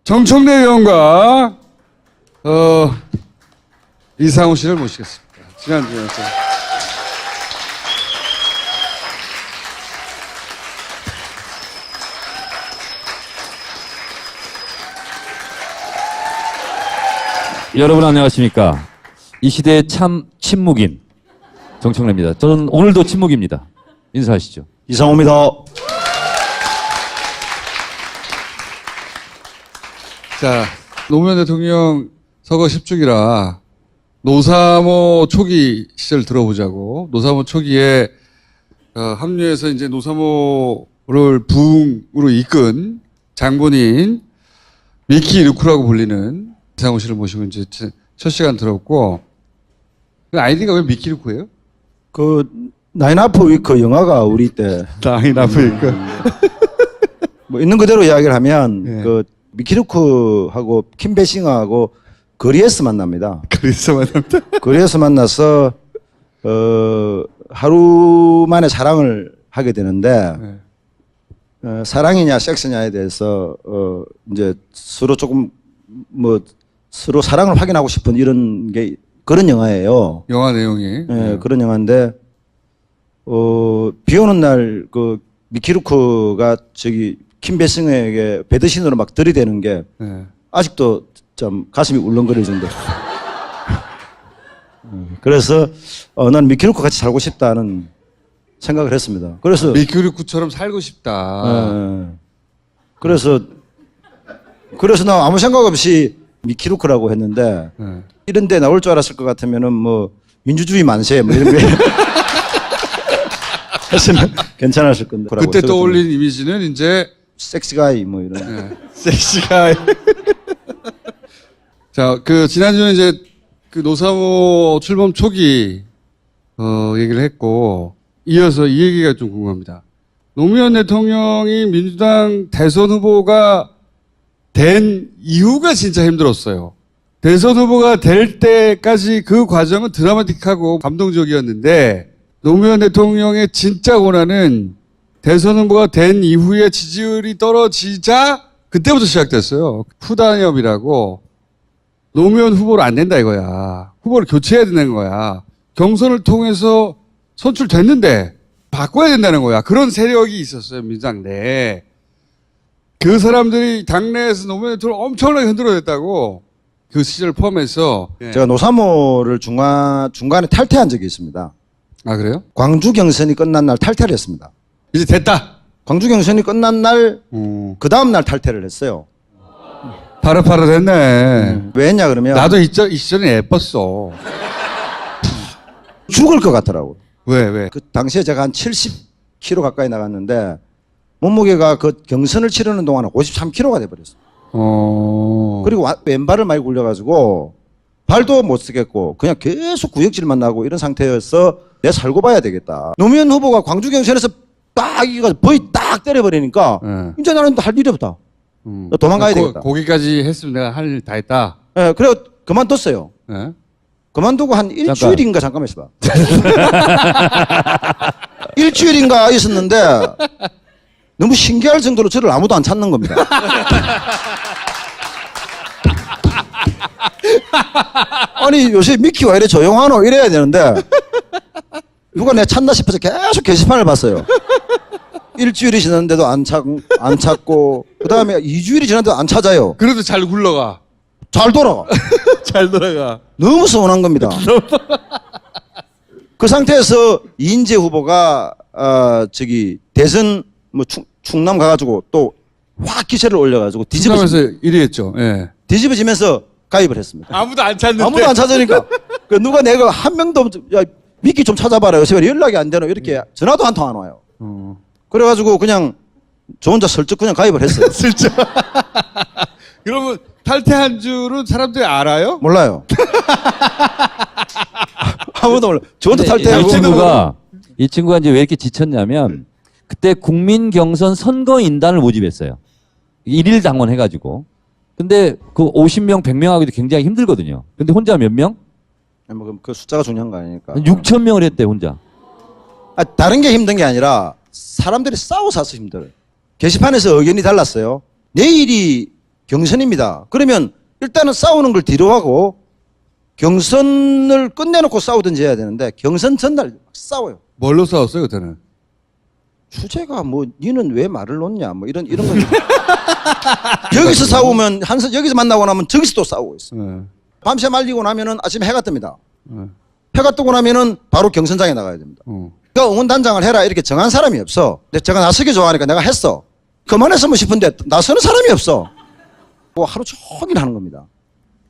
정청래 의원과 이상우 씨를 모시겠습니다. 지난주에서 여러분 안녕하십니까. 이 시대의 참 침묵인 정청래입니다. 저는 오늘도 침묵입니다. 인사하시죠. 이상호입니다. 자, 노무현 대통령 서거 10주기라 노사모 초기 시절 들어보자고. 노사모 초기에 합류해서 이제 노사모를 부흥으로 이끈 장본인 미키 루크라고 불리는 이상우 씨를 모시고 이제 첫 시간 들었고, 그 아이디가 왜 미키 루크예요? 그 나인 아프 위크 영화가 우리 때 나인 아프니까. 뭐 있는 그대로 이야기를 하면 예. 그 미키루크하고 킴 베싱어하고 거리에서 만납니다. 그래서 만납니다. 거리에서 만나서 하루 만에 사랑을 하게 되는데 네. 사랑이냐 섹스냐에 대해서 이제 서로 조금 뭐 서로 사랑을 확인하고 싶은 이런 게 그런 영화예요. 영화 내용이. 예, 그런 영화인데 비 오는 날 그 미키루크가 저기 킴 베싱어에게 배드신으로 막 들이대는 게 네. 아직도 좀 가슴이 울렁거릴 정도. 그래서 난 미키루크 같이 살고 싶다는 생각을 했습니다. 그래서 미키 루크처럼 살고 싶다. 그래서 나 아무 생각 없이 미키루크라고 했는데 네. 이런 데 나올 줄 알았을 것 같으면은 뭐 민주주의 만세 뭐 이런 거 했으면 괜찮았을 건데. 그때 떠올린 이미지는 이제 섹시가이 뭐 이런. 네. 섹시가. 자, 그 지난주에 이제 그 노사모 출범 초기 얘기를 했고, 이어서 이 얘기가 좀 궁금합니다. 노무현 대통령이 민주당 대선 후보가 된 이후가 진짜 힘들었어요. 대선 후보가 될 때까지 그 과정은 드라마틱하고 감동적이었는데, 노무현 대통령의 진짜 고난은 대선 후보가 된 이후에 지지율이 떨어지자 그때부터 시작됐어요. 후단협이라고 노무현 후보로 안 된다 이거야. 후보를 교체해야 된다는 거야. 경선을 통해서 선출됐는데 바꿔야 된다는 거야. 그런 세력이 있었어요. 민주당 내에. 그 사람들이 당내에서 노무현 대통령을 엄청나게 흔들어댔다고. 그 시절을 포함해서. 제가 노사모를 중간에 탈퇴한 적이 있습니다. 아, 그래요? 광주 경선이 끝난 날 탈퇴를 했습니다. 이제 됐다. 광주 경선이 끝난 날 그 다음 날 탈퇴를 했어요. 파릇파릇 했네. 왜 했냐 그러면 나도 이 시절에 예뻤어. 죽을 것 같더라고요. 왜? 그 당시에 제가 한 70kg 가까이 나갔는데 몸무게가 그 경선을 치르는 동안에 53kg가 돼버렸어요. 그리고 왼발을 많이 굴려가지고 발도 못 쓰겠고 그냥 계속 구역질만 나고 이런 상태여서 내 살고 봐야 되겠다. 노무현 후보가 광주 경선에서 딱 이거 거의 딱 때려버리니까 네. 이제 나는 할 일이 없다. 도망가야 되겠다. 거기까지 했으면 내가 할 일 다 했다. 예, 그래 그만뒀어요. 네. 그만두고 한 일주일인가 잠깐만 있어봐. 일주일인가 있었는데 너무 신기할 정도로 저를 아무도 안 찾는 겁니다. 아니 요새 미키 왜 이래 조용하노 이래야 되는데 누가 내 찾나 싶어서 계속 게시판을 봤어요. 일주일이 지났는데도 안 찾고 그 다음에 2주일이 지났는데도 안 찾아요. 그래도 잘 굴러가. 잘 돌아가. 잘 돌아가. 너무 서운한 겁니다. 그 상태에서 이인재 후보가 저기 대선 뭐 충남 가가지고 또 확 기세를 올려가지고 뒤집어서 1위 했죠. 예. 뒤집어지면서 가입을 했습니다. 아무도 안 찾는데. 아무도 안 찾으니까 그 누가 내가 한 명도 야 미키 좀 찾아봐라 요새 왜 연락이 안 되노 이렇게 전화도 한 통 안 와요. 그래가지고 그냥 저 혼자 슬쩍 그냥 가입을 했어요. 슬쩍. 그러면 탈퇴한 줄은 사람들이 알아요? 몰라요. 아무도 몰라. 저 혼자 근데 탈퇴하고 이 친구가 이제 왜 이렇게 지쳤냐면 그때 국민 경선 선거인단을 모집했어요. 1일 당원 해가지고. 근데 그 50명, 100명 하기도 굉장히 힘들거든요. 근데 혼자 몇 명? 뭐 그 숫자가 중요한 거 아니니까. 6천 명을 했대 혼자. 다른 게 힘든 게 아니라 사람들이 싸워서 힘들어요. 게시판에서 의견이 달랐어요. 내일이 경선입니다. 그러면 일단은 싸우는 걸 뒤로 하고 경선을 끝내놓고 싸우든지 해야 되는데 경선 전날 싸워요. 뭘로 싸웠어요 그때는? 주제가 뭐 니는 왜 말을 놓냐 뭐 이런 거. 여기서 싸우면 여기서 만나고 나면 저기서 또 싸우고 있어. 네. 밤새 말리고 나면은 아침에 해가 뜹니다. 네. 해가 뜨고 나면은 바로 경선장에 나가야 됩니다. 그러니까 응원단장을 해라 이렇게 정한 사람이 없어. 근데 제가 나서기 좋아하니까 내가 했어. 그만했으면 싶은데 나서는 사람이 없어. 뭐 하루 종일 하는 겁니다.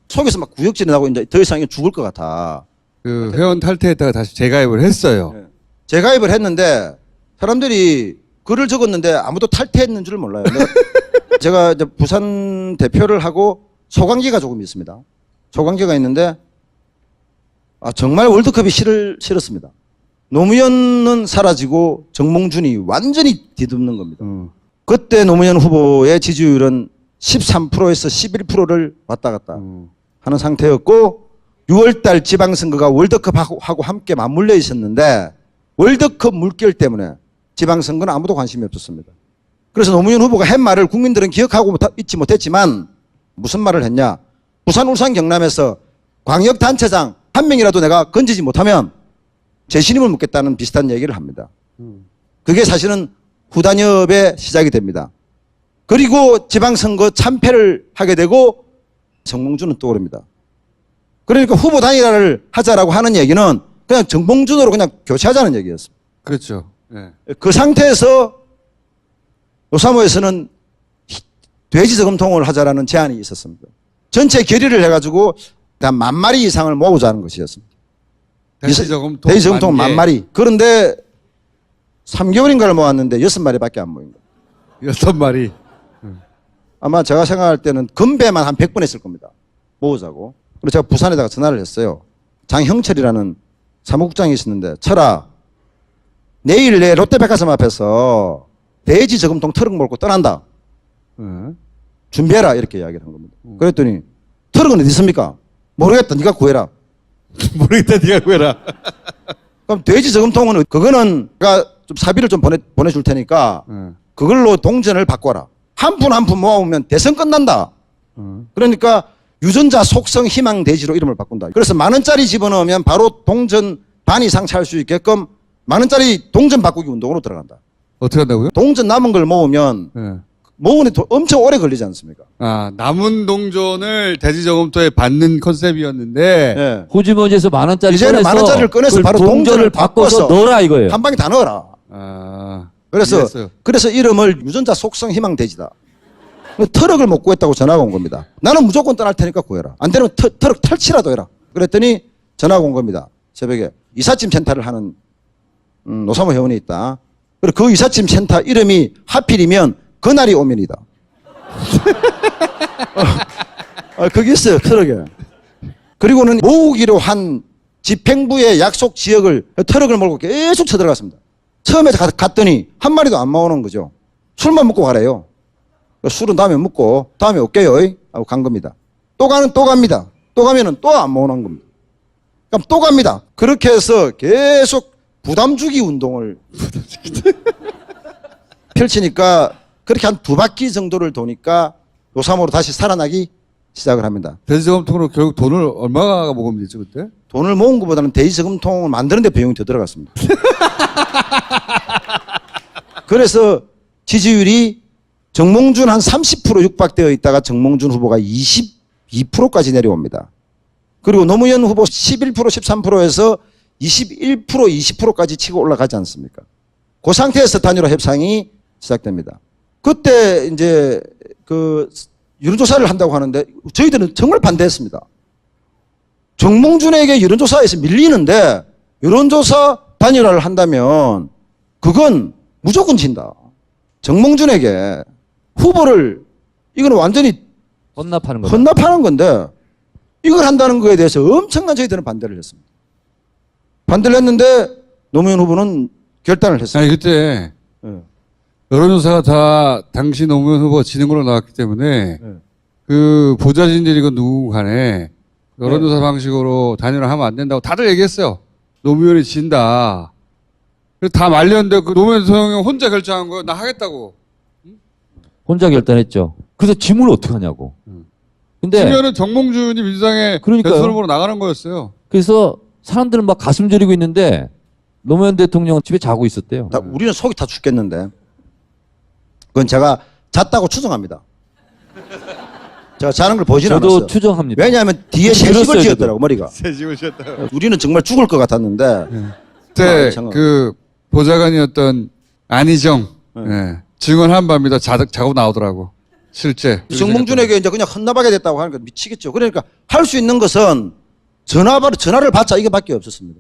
속에서 막 구역질이 나고 이제 더 이상 죽을 것 같아. 그 회원 탈퇴했다가 다시 재가입을 했어요. 네. 재가입을 했는데 사람들이 글을 적었는데 아무도 탈퇴했는 줄 몰라요. 제가 이제 부산 대표를 하고 소관계가 조금 있습니다. 소관계가 있는데 정말 월드컵이 싫었습니다. 노무현은 사라지고 정몽준이 완전히 뒤덮는 겁니다. 그때 노무현 후보의 지지율은 13%에서 11%를 왔다 갔다 하는 상태였고 6월달 지방선거가 월드컵하고 함께 맞물려 있었는데 월드컵 물결 때문에 지방선거는 아무도 관심이 없었습니다. 그래서 노무현 후보가 한 말을 국민들은 기억하고 있지 못했지만 무슨 말을 했냐. 부산, 울산, 경남에서 광역단체장 한 명이라도 내가 건지지 못하면 재신임을 묻겠다는 비슷한 얘기를 합니다. 그게 사실은 후단협의 시작이 됩니다. 그리고 지방선거 참패를 하게 되고 정몽준은 떠오릅니다. 그러니까 후보 단일화를 하자라고 하는 얘기는 그냥 정몽준으로 그냥 교체하자는 얘기였습니다. 그렇죠. 네. 그 상태에서 노사모에서는 돼지 저금통을 하자라는 제안이 있었습니다. 전체 결의를 해가지고 한 10,000마리 이상을 모으자는 것이었습니다. 돼지 저금통, 돼지 저금통 10,000마리. 그런데 3개월인가를 모았는데 6마리밖에 안 모인 거예요. 6마리. 아마 제가 생각할 때는 건배만 한 100번 했을 겁니다. 모으자고. 그래서 제가 부산에다가 전화를 했어요. 장형철이라는 사무국장이 있었는데 철아 내일 내 롯데백화점 앞에서 돼지 저금통 트럭 몰고 떠난다. 준비해라 이렇게 이야기를 한 겁니다. 그랬더니 트럭은 어디 있습니까? 모르겠다. 네가 구해라. 모르겠다 네가 구해라. 그럼 돼지 저금통은 그거는 내가 좀 사비를 좀 보내줄 테니까 그걸로 동전을 바꿔라. 한 푼 한 푼 모아오면 대선 끝난다. 그러니까 유전자 속성 희망 돼지로 이름을 바꾼다. 그래서 10,000원짜리 집어넣으면 바로 동전 반 이상 찰 수 있게끔 10,000원짜리 동전 바꾸기 운동으로 들어간다. 어떻게 한다고요? 동전 남은 걸 모으면 모으는 데 엄청 오래 걸리지 않습니까? 남은 동전을 돼지 저금통에 받는 컨셉이었는데 네. 호주머니에서 10,000원짜리 이제는 10,000원짜리를 꺼내서 바로 동전을 바꿔서 넣어라 이거예요. 한 방에 다 넣어라. 그래서 이름을 유전자 속성 희망 돼지다. 트럭을 못 구했다고 전화가 온 겁니다. 나는 무조건 떠날 테니까 구해라. 안 되면 트럭 탈취라도 해라. 그랬더니 전화가 온 겁니다. 새벽에 이삿짐 센터를 하는 노사모 회원이 있다. 그리고 그 이삿짐 센터 이름이 하필이면 그날이 오면이다. 그게 있어요. 트럭에. 그리고는 모으기로 한 집행부의 약속 지역을 트럭을 몰고 계속 쳐들어갔습니다. 처음에 갔더니 한 마리도 안 모으는 거죠. 술만 먹고 가래요. 술은 다음에 먹고 다음에 올게요 하고 간 겁니다. 또 갑니다. 또 가면은 또 안 모으는 겁니다. 그럼 또 갑니다. 그렇게 해서 계속 부담 주기 운동을 펼치니까 그렇게 한 2바퀴 정도를 도니까 노사모로 다시 살아나기 시작을 합니다. 돼지 저금통으로 결국 돈을 얼마가 모으면 되죠 그때? 돈을 모은 것보다는 돼지 저금통을 만드는 데 비용이 더 들어갔습니다. 그래서 지지율이 정몽준 한 30% 육박되어 있다가 정몽준 후보가 22%까지 내려옵니다. 그리고 노무현 후보 11% 13%에서 21% 20%까지 치고 올라가지 않습니까? 그 상태에서 단일화 협상이 시작됩니다. 그때 이제 그 여론조사를 한다고 하는데 저희들은 정말 반대했습니다. 정몽준에게 여론조사에서 밀리는데 여론조사 단일화를 한다면 그건 무조건 진다. 정몽준에게 후보를 이거는 완전히 헌납하는 거다. 헌납하는 건데 이걸 한다는 거에 대해서 엄청난 저희들은 반대를 했습니다. 반대를 했는데 노무현 후보는 결단을 했어요. 아니 그때 여론조사가 다 당시 노무현 후보가 지는 걸로 나왔기 때문에 그 보좌진들이건 누구 간에 여론조사 방식으로 단일화하면 안 된다고 다들 얘기했어요. 노무현이 진다. 그래서 다 말렸는데 그 노무현 대통령 혼자 결정한 거 나 하겠다고. 혼자 결단했죠. 그래서 짐을 어떻게 하냐고. 근데 지면은 정몽준이 민주당의 그러니까요. 대선 후보로 나가는 거였어요. 그래서 사람들은 막 가슴 저리고 있는데 노무현 대통령 집에 자고 있었대요. 우리는 속이 다 죽겠는데. 그건 제가 잤다고 추정합니다. 제가 자는 걸 보진 저도 않았어요. 추정합니다. 왜냐하면 뒤에 들었어요, 새집을 저도. 지었더라고 머리가. 새 집을 지었다고. 우리는 정말 죽을 것 같았는데. 그때 정말. 그 보좌관이었던 안희정 예, 증언한 바입니다. 자고 나오더라고. 실제. 정몽준에게 이제 그냥 헌납하게 됐다고 하니까 미치겠죠. 그러니까 할 수 있는 것은 전화를 받자 이게밖에 없었습니다.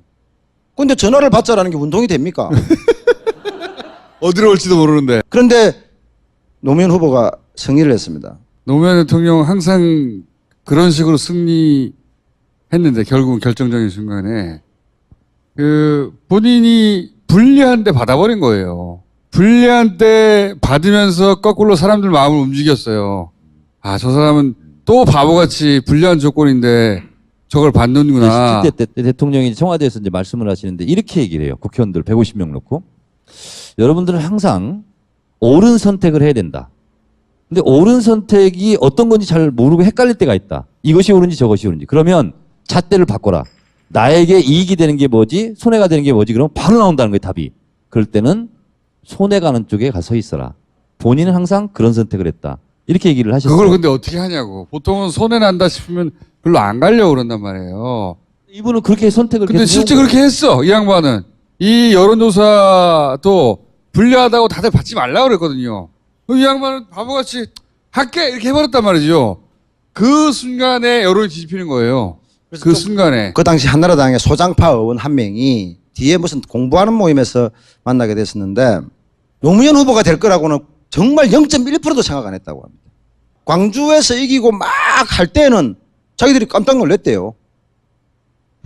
근데 전화를 받자라는 게 운동이 됩니까? 어디로 올지도 모르는데. 그런데 노무현 후보가 승리를 했습니다. 노무현 대통령 항상 그런 식으로 승리했는데 결국은 결정적인 순간에 그 본인이 불리한 데 받아버린 거예요. 불리한 때 받으면서 거꾸로 사람들 마음을 움직였어요. 아, 저 사람은 또 바보같이 불리한 조건인데 저걸 받는구나. 17대 때 대통령이 청와대에서 이제 말씀을 하시는데 이렇게 얘기를 해요. 국회의원들 150명 놓고. 여러분들은 항상 옳은 선택을 해야 된다. 근데 옳은 선택이 어떤 건지 잘 모르고 헷갈릴 때가 있다. 이것이 옳은지 저것이 옳은지. 그러면 잣대를 바꿔라. 나에게 이익이 되는 게 뭐지? 손해가 되는 게 뭐지? 그러면 바로 나온다는 거예요, 답이. 그럴 때는 손해 가는 쪽에 가서 있어라. 본인은 항상 그런 선택을 했다. 이렇게 얘기를 하셨어요. 그걸 근데 어떻게 하냐고. 보통은 손해 난다 싶으면 별로 안 가려고 그런단 말이에요. 이분은 그렇게 선택을 근데 계속 실제 해온 그렇게 했어, 이 양반은. 이 여론조사도 불리하다고 다들 받지 말라고 그랬거든요. 이 양반은 바보같이 할게! 이렇게 해버렸단 말이죠. 그 순간에 여론이 뒤집히는 거예요. 그 순간에. 그 당시 한나라당의 소장파 의원 한 명이 뒤에 무슨 공부하는 모임에서 만나게 됐었는데 노무현 후보가 될 거라고는 정말 0.1%도 생각 안 했다고 합니다. 광주에서 이기고 막 할 때는 자기들이 깜짝 놀랐대요.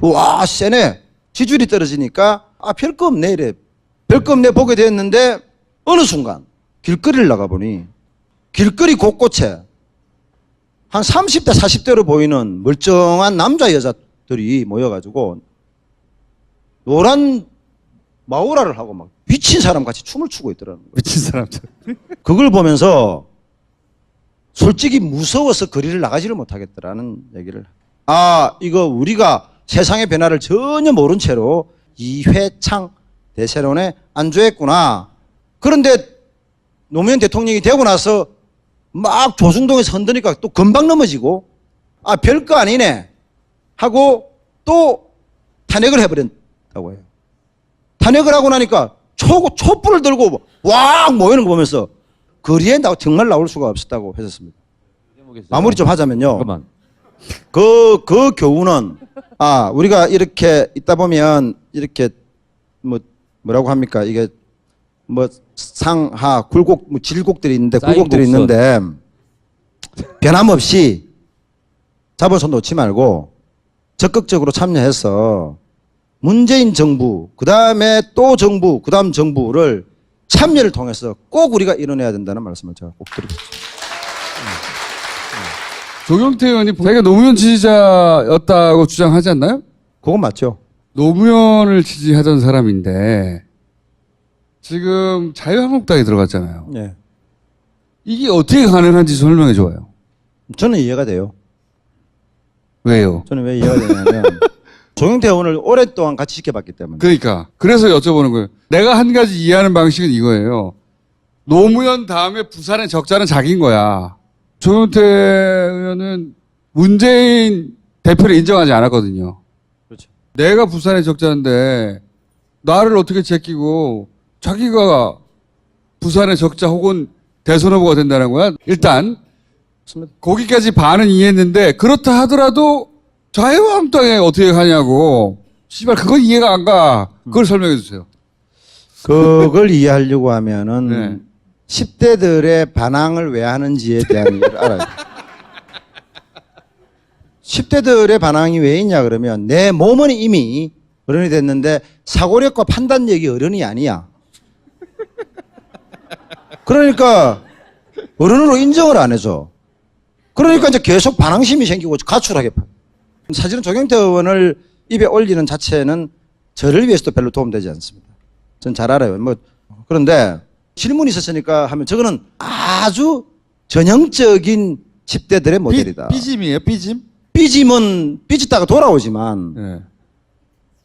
와, 세네. 지지율이 떨어지니까 별거 없네 이래. 별거 없네 보게 됐는데 어느 순간 길거리를 나가보니 길거리 곳곳에 한 30대 40대로 보이는 멀쩡한 남자 여자들이 모여가지고 노란 마오라를 하고 막 미친 사람 같이 춤을 추고 있더라는 거예요. 미친 사람들. 그걸 보면서 솔직히 무서워서 거리를 나가지를 못하겠더라는 얘기를. 아, 이거 우리가 세상의 변화를 전혀 모른 채로 이회창 대세론에 안주했구나. 그런데 노무현 대통령이 되고 나서 막 조중동에서 흔드니까 또 금방 넘어지고 아, 별거 아니네 하고 또 탄핵을 해버렸다고 해요. 탄핵을 하고 나니까 촛불을 들고 왁 모이는 거 보면서 거리에 정말 나올 수가 없었다고 했었습니다. 마무리 좀 하자면요. 잠깐만. 그 교훈은 우리가 이렇게 있다 보면 이렇게 뭐라고 합니까? 이게 뭐 상하 굴곡 질곡들이 있는데 굴곡들이 곡선. 있는데 변함없이 잡아서 놓지 말고 적극적으로 참여해서 문재인 정부, 그 다음에 또 정부, 그 다음 정부를 참여를 통해서 꼭 우리가 이뤄내야 된다는 말씀을 제가 꼭 드리고 싶습니다. 조경태 의원이 자기가 노무현 지지자였다고 주장하지 않나요? 그건 맞죠? 노무현을 지지하던 사람인데 지금 자유한국당에 들어갔잖아요. 예. 이게 어떻게 가능한지 설명해 줘요. 저는 이해가 돼요. 왜요? 저는 왜 이해가 되냐면 조경태 의원을 오랫동안 같이 지켜봤기 때문에. 그러니까 그래서 여쭤보는 거예요. 내가 한 가지 이해하는 방식은 이거예요. 노무현 다음에 부산의 적자는 자기인 거야. 조경태 의원은 문재인 대표를 인정하지 않았거든요. 그렇죠. 내가 부산의 적자인데 나를 어떻게 제끼고 자기가 부산의 적자 혹은 대선 후보가 된다는 거야. 일단 거기까지 반은 이해했는데 그렇다 하더라도 자유한국당에 어떻게 가냐고. 씨발 그건 이해가 안 가. 그걸 설명해 주세요. 그걸 이해하려고 하면은 네. 10대들의 반항을 왜 하는지에 대한 이유를 알아야 돼. 10대들의 반항이 왜 있냐 그러면 내 몸은 이미 어른이 됐는데 사고력과 판단력이 어른이 아니야. 그러니까 어른으로 인정을 안 해줘. 그러니까 이제 계속 반항심이 생기고 가출하게. 사실은 조경태 의원을 입에 올리는 자체는 저를 위해서도 별로 도움되지 않습니다. 전 잘 알아요. 그런데 질문이 있었으니까 하면 저거는 아주 전형적인 10대들의 모델이다. 삐짐이에요, 삐짐? 삐짐은 삐졌다가 돌아오지만 예.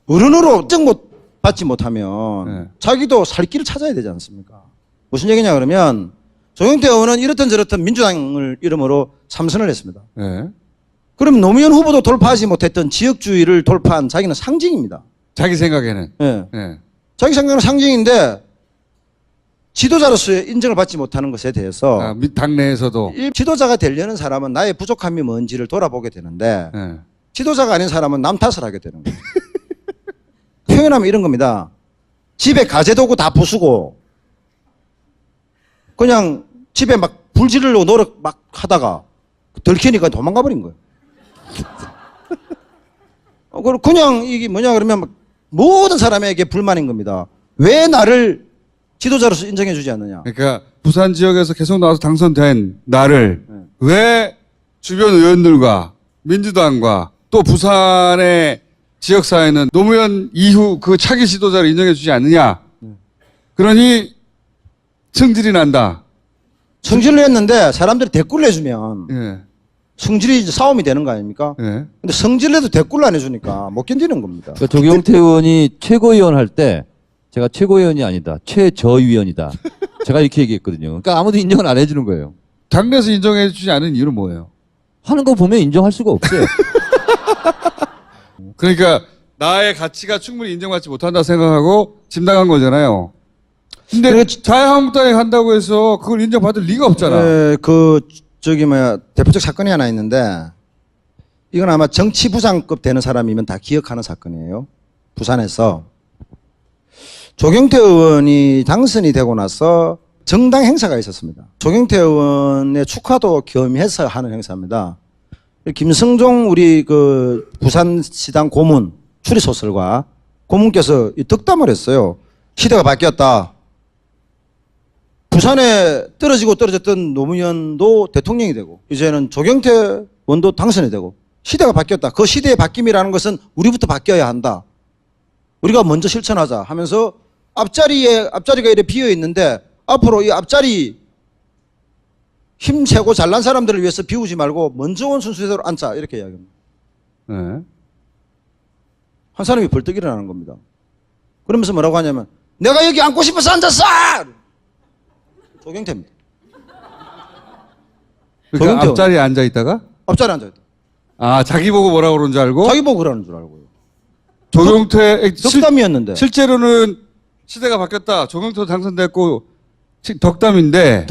어른으로 인정 못 받지 못하면 네. 자기도 살 길을 찾아야 되지 않습니까? 무슨 얘기냐 그러면 조경태 의원은 이렇든 저렇든 민주당을 이름으로 삼선을 했습니다. 예. 그럼 노무현 후보도 돌파하지 못했던 지역주의를 돌파한 자기는 상징입니다. 자기 생각에는. 예. 예. 자기 생각은 상징인데 지도자로서의 인정을 받지 못하는 것에 대해서 아, 당내에서도. 지도자가 되려는 사람은 나의 부족함이 뭔지를 돌아보게 되는데 예. 지도자가 아닌 사람은 남 탓을 하게 되는 거예요. 표현하면 이런 겁니다. 집에 가재도구 다 부수고 그냥 집에 막 불 지르려고 노력 막 하다가 들키니까 도망가 버린 거예요. 그냥 이게 뭐냐 그러면 막 모든 사람에게 불만인 겁니다. 왜 나를 지도자로서 인정해 주지 않느냐. 그러니까 부산 지역에서 계속 나와서 당선된 나를 네. 왜 주변 의원들과 민주당과 또 부산의 지역사회는 노무현 이후 그 차기 지도자를 인정해 주지 않느냐. 그러니 승질이 난다. 성질을 했는데 사람들이 댓글을 해주면 예. 성질이 이제 싸움이 되는 거 아닙니까? 예. 근데 성질내도 댓글을 안 해주니까 못 견디는 겁니다. 그러니까 조경태 의원이 최고위원 할 때 제가 최고위원이 아니다. 최저위원이다. 제가 이렇게 얘기했거든요. 그러니까 아무도 인정을 안 해주는 거예요. 당내에서 인정해 주지 않은 이유는 뭐예요? 하는 거 보면 인정할 수가 없어요. 그러니까 나의 가치가 충분히 인정받지 못한다 생각하고 짐 나간 거잖아요. 근데 그렇지. 자유한국당에 간다고 해서 그걸 인정받을 리가 없잖아. 대표적 사건이 하나 있는데 이건 아마 정치부장급 되는 사람이면 다 기억하는 사건이에요. 부산에서 조경태 의원이 당선이 되고 나서 정당 행사가 있었습니다. 조경태 의원의 축하도 겸해서 하는 행사입니다. 김성종 우리 그 부산시당 고문 추리소설가 고문께서 이 덕담을 했어요. 시대가 바뀌었다. 부산에 떨어졌던 노무현도 대통령이 되고 이제는 조경태 의원도 당선이 되고 시대가 바뀌었다. 그 시대의 바뀜이라는 것은 우리부터 바뀌어야 한다. 우리가 먼저 실천하자 하면서 앞자리가 이렇게 비어 있는데 앞으로 이 앞자리 힘세고 잘난 사람들을 위해서 비우지 말고 먼저 온 순서대로 앉자 이렇게 이야기합니다. 네. 한 사람이 벌떡 일어나는 겁니다. 그러면서 뭐라고 하냐면 내가 여기 앉고 싶어서 앉았어! 조경태입니다. 그러니까 조경태 앞자리에 앉아 있다가 앞자리에 앉아있다. 아 자기 보고 뭐라 그러는 줄 알고 자기 보고 그러는 줄 알고요. 조경태 덕담이었는데. 실제로는 시대가 바뀌었다. 조경태도 당선됐고 덕담인데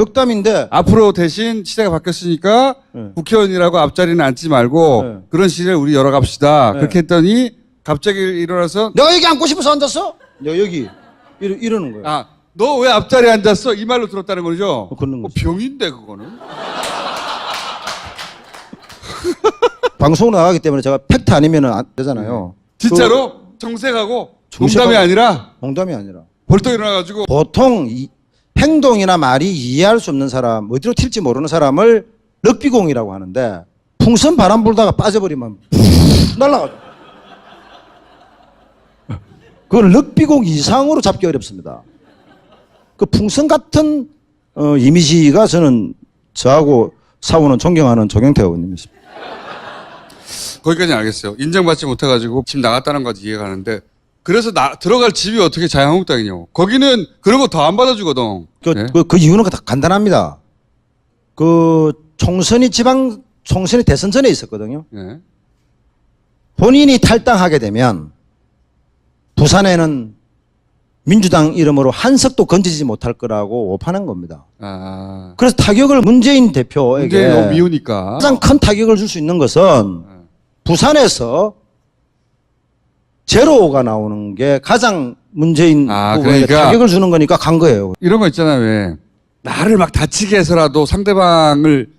앞으로 대신 시대가 바뀌었으니까 네. 국회의원이라고 앞자리는 앉지 말고 네. 그런 시대를 우리 열어갑시다. 네. 그렇게 했더니 갑자기 일어나서 내가 여기 앉고 싶어서 앉았어? 내가 여기 이러는 거예요. 아 너 왜 앞자리에 앉았어? 이 말로 들었다는 거죠? 그런 거죠. 병인데 그거는. 방송으로 나가기 때문에 제가 팩트 아니면 안 되잖아요. 진짜로 정색하고 정색하고. 농담이 아니라 농담이 아니라. 벌떡 일어나가지고 보통 행동이나 말이 이해할 수 없는 사람, 어디로 튈지 모르는 사람을 럭비공이라고 하는데 풍선 바람 불다가 빠져버리면 날아가죠. 그걸 럭비공 이상으로 잡기 어렵습니다. 그 풍선 같은 이미지가 저하고 싸우는 존경하는 조경태 의원님이십니다. 거기까지는 알겠어요. 인정받지 못해가지고 집 나갔다는 거지 이해가 가는데 그래서 들어갈 집이 어떻게 자유한국당이냐고. 거기는 그런 거 더 안 받아주거든. 네? 그 이유는 간단합니다. 그 총선이 대선 전에 있었거든요. 네. 본인이 탈당하게 되면 부산에는 민주당 이름으로 한 석도 건지지 못할 거라고 오판한 겁니다. 아. 그래서 타격을 문재인 대표에게 문재인 너무 미우니까. 가장 큰 타격을 줄 수 있는 것은 부산에서 제로가 나오는 게 가장 문재인 후보에게 그러니까 타격을 주는 거니까 간 거예요. 이런 거 있잖아요. 왜 나를 막 다치게 해서라도 상대방을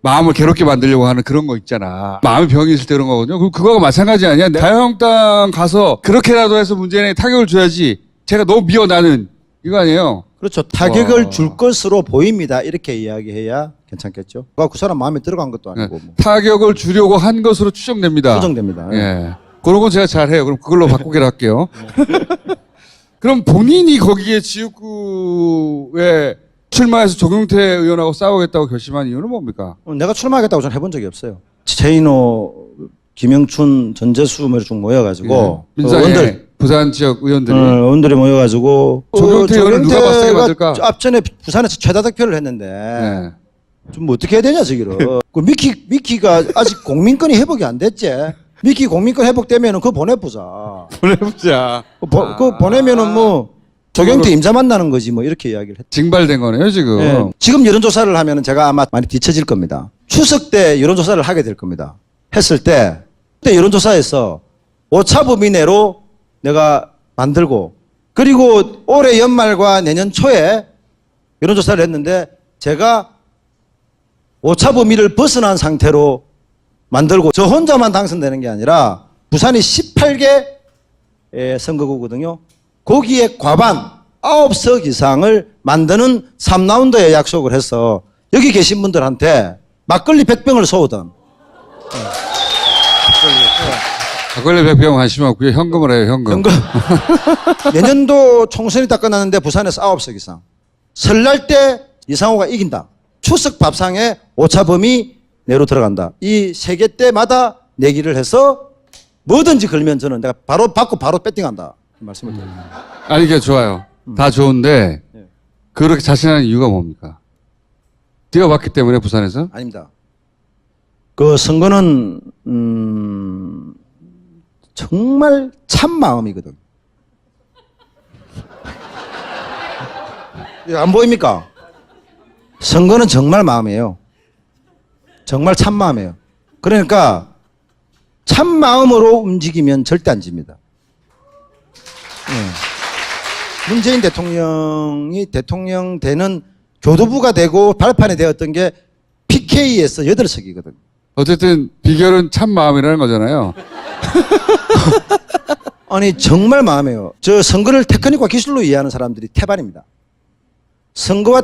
마음을 괴롭게 만들려고 하는 그런 거 있잖아. 마음이 병이 있을 때 그런 거거든요. 그거하고 마찬가지 아니야? 자유한국당 가서 그렇게라도 해서 문재인에게 타격을 줘야지. 제가 너무 미워 나는 이거 아니에요. 그렇죠. 타격을 줄 것으로 보입니다. 이렇게 이야기해야 괜찮겠죠. 그 사람 마음에 들어간 것도 아니고. 뭐. 타격을 주려고 한 것으로 추정됩니다. 추정됩니다. 예. 그런 건 제가 잘해요. 그럼 그걸로 바꾸기로 할게요. 그럼 본인이 거기에 지역구에 출마해서 조경태 의원하고 싸우겠다고 결심한 이유는 뭡니까? 내가 출마하겠다고 저는 해본 적이 없어요. 최인호, 김영춘, 전재수 쭉 모여가지고 민주당의 부산 지역 의원들이 의원들이 모여가지고 조경태 의원을 누가 봤을 때 맞을까? 앞전에 부산에서 최다 득표를 했는데 네. 좀 어떻게 해야 되냐 저기를. 그 미키가 아직 공민권이 회복이 안 됐지. 미키 공민권 회복되면은 그거 보내보자. 보내보자. 그거 보내면은 뭐 조경태 임자 만나는 거지 뭐 이렇게 이야기를 했죠. 징발된 거네요 지금. 네. 지금 여론조사를 하면은 제가 아마 많이 뒤처질 겁니다. 추석 때 여론조사를 하게 될 겁니다. 했을 때 그때 여론조사에서 오차 범위 내로 내가 만들고 그리고 올해 연말과 내년 초에 여론조사를 했는데 제가 오차 범위를 벗어난 상태로 만들고 저 혼자만 당선되는 게 아니라 부산이 18개 선거구거든요. 거기에 과반 9석 이상을 만드는 3라운드에 약속을 해서 여기 계신 분들한테 막걸리 100병을 쏘던 막걸리 100병 관심 없고요. 현금을 해요. 현금. 내년도 총선이 딱 끝났는데 부산에서 9석 이상. 설날 때 이상호가 이긴다. 추석 밥상에 오차 범위 내로 들어간다. 이 3개 때마다 내기를 해서 뭐든지 걸면 저는 내가 바로 받고 바로 배팅한다. 말씀을 드립니다. 아니 이게 좋아요. 다 좋은데 그렇게 자신하는 이유가 뭡니까? 뛰어봤기 때문에 부산에서? 아닙니다. 그 선거는 정말 참 마음이거든. 안 보입니까? 선거는 정말 마음이에요. 정말 참 마음이에요. 그러니까 참 마음으로 움직이면 절대 안 집니다. 문재인 대통령이 대통령 되는 교도부가 되고 발판이 되었던 게 PK에서 8석이거든. 어쨌든 비결은 참 마음이라는 거잖아요. 아니 정말 마음이에요. 저 선거를 테크닉과 기술로 이해하는 사람들이 태반입니다. 선거와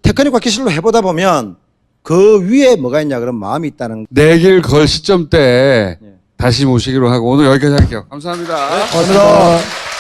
테크닉과 기술로 해보다 보면 그 위에 뭐가 있냐 그런 마음이 있다는. 내길 걸 시점 때 다시 모시기로 하고 오늘 여기까지 할게요. 감사합니다. 감사합니다.